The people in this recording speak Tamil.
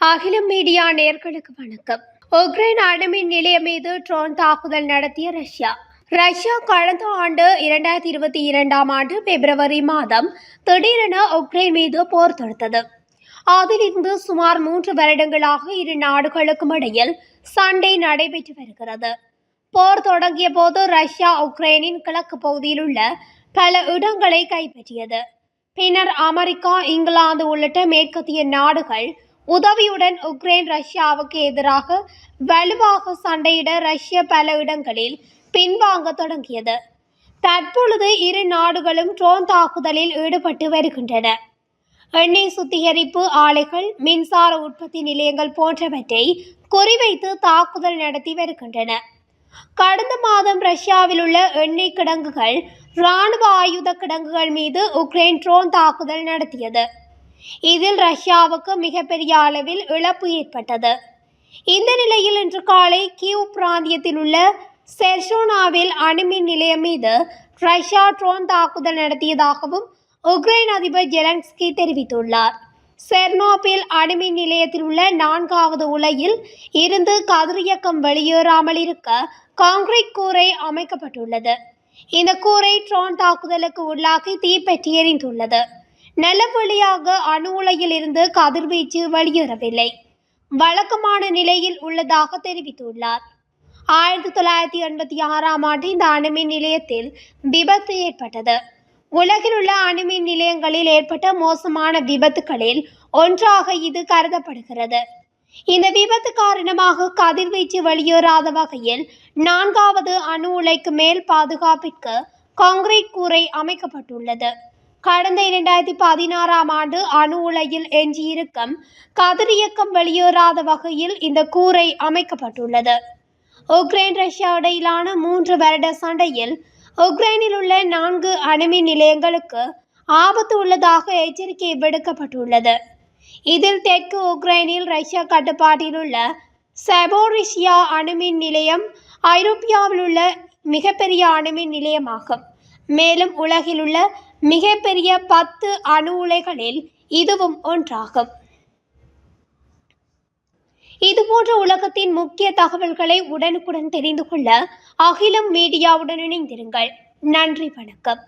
அகிலம் மீடியா நேயர்களுக்கு வணக்கம். உக்ரைன் அணுமின் நிலையம் மீது ட்ரோன் தாக்குதல் நடத்திய ரஷ்யா கடந்த ஆண்டு 2022 பிப்ரவரி மாதம் திடீரென உக்ரைன் மீது போர் தொடுத்தது. அதிலிருந்து சுமார் 3 வருடங்களாக இரு நாடுகளுக்கும் இடையில் சண்டை நடைபெற்று வருகிறது. போர் தொடங்கிய போது ரஷ்யா உக்ரைனின் கிழக்கு பகுதியில் உள்ள பல இடங்களை கைப்பற்றியது. பின்னர் அமெரிக்கா, இங்கிலாந்து உள்ளிட்ட மேற்கத்திய நாடுகள் உதவியுடன் உக்ரைன் ரஷ்யாவுக்கு எதிராக வலுவாக சண்டையிட ரஷ்யா பல இடங்களில் பின்வாங்க தொடங்கியது. தற்பொழுது இரு நாடுகளும் ட்ரோன் தாக்குதலில் ஈடுபட்டு வருகின்றன. எண்ணெய் சுத்திகரிப்பு ஆலைகள், மின்சார உற்பத்தி நிலையங்கள் போன்றவற்றை குறிவைத்து தாக்குதல் நடத்தி வருகின்றன. கடந்த மாதம் ரஷ்யாவில் உள்ள எண்ணெய் கிடங்குகள், இராணுவ ஆயுத கிடங்குகள் மீது உக்ரைன் ட்ரோன் தாக்குதல் நடத்தியது. இதில் ரஷ்யாவுக்கு மிகப்பெரிய அளவில் இழப்பு ஏற்பட்டது. இந்த நிலையில் இன்று காலை கீவ் பிராந்தியத்தில் உள்ள செர்சோனாவில் அணுமின் நிலையம் மீது ரஷ்யா ட்ரோன் தாக்குதல் நடத்தியதாகவும் உக்ரைன் அதிபர் ஜெலன்ஸ்கி தெரிவித்துள்ளார். செர்னோபில் அணுமின் நிலையத்தில் உள்ள 4வது உலையில் இருந்து கதிரியக்கம் வெளியேறாமல் இருக்க கான்கிரீட் கூரை அமைக்கப்பட்டுள்ளது. இந்த கூரை ட்ரோன் தாக்குதலுக்கு உள்ளாகி தீப்பற்றி எரிந்துள்ளது. நல்லபடியாக அணு உலையில் இருந்து கதிர்வீச்சு வெளியேறவில்லை, வழக்கமான நிலையில் உள்ளதாக தெரிவித்துள்ளார். 1986 இந்த அணுமின் நிலையத்தில் விபத்து ஏற்பட்டது. உலகில் உள்ள அணுமின் நிலையங்களில் ஏற்பட்ட மோசமான விபத்துகளில் ஒன்றாக இது கருதப்படுகிறது. இந்த விபத்து காரணமாக கதிர்வீச்சு வெளியேறாத வகையில் 4வது அணு உலைக்கு மேல் பாதுகாப்பிற்கு கான்கிரீட் கூரை அமைக்கப்பட்டுள்ளது. கடந்த 2016 அணு உலையில் எஞ்சியிருக்கும் கதிரியக்கம் வெளியேறாத வகையில் இந்த கூரை அமைக்கப்பட்டுள்ளது. உக்ரைன் ரஷ்யா இடையிலான 3 வருட சண்டையில் உக்ரைனில் உள்ள 4 அணுமின் நிலையங்களுக்கு ஆபத்து உள்ளதாக எச்சரிக்கை விடுக்கப்பட்டுள்ளது. இதில் தெற்கு உக்ரைனில் ரஷ்யா கட்டுப்பாட்டில் உள்ள செபோரிஷியா அணுமின் நிலையம் ஐரோப்பியாவில் உள்ள மிகப்பெரிய அணுமின் நிலையமாகும். மேலும் உலகில் உள்ள மிகப்பெரிய 10 அணு உலைகளில் இதுவும் ஒன்றாகும். இதுபோன்ற உலகத்தின் முக்கிய தகவல்களை உடனுக்குடன் தெரிந்து கொள்ள அகிலம் மீடியாவுடன் இணைந்திருங்கள். நன்றி, வணக்கம்.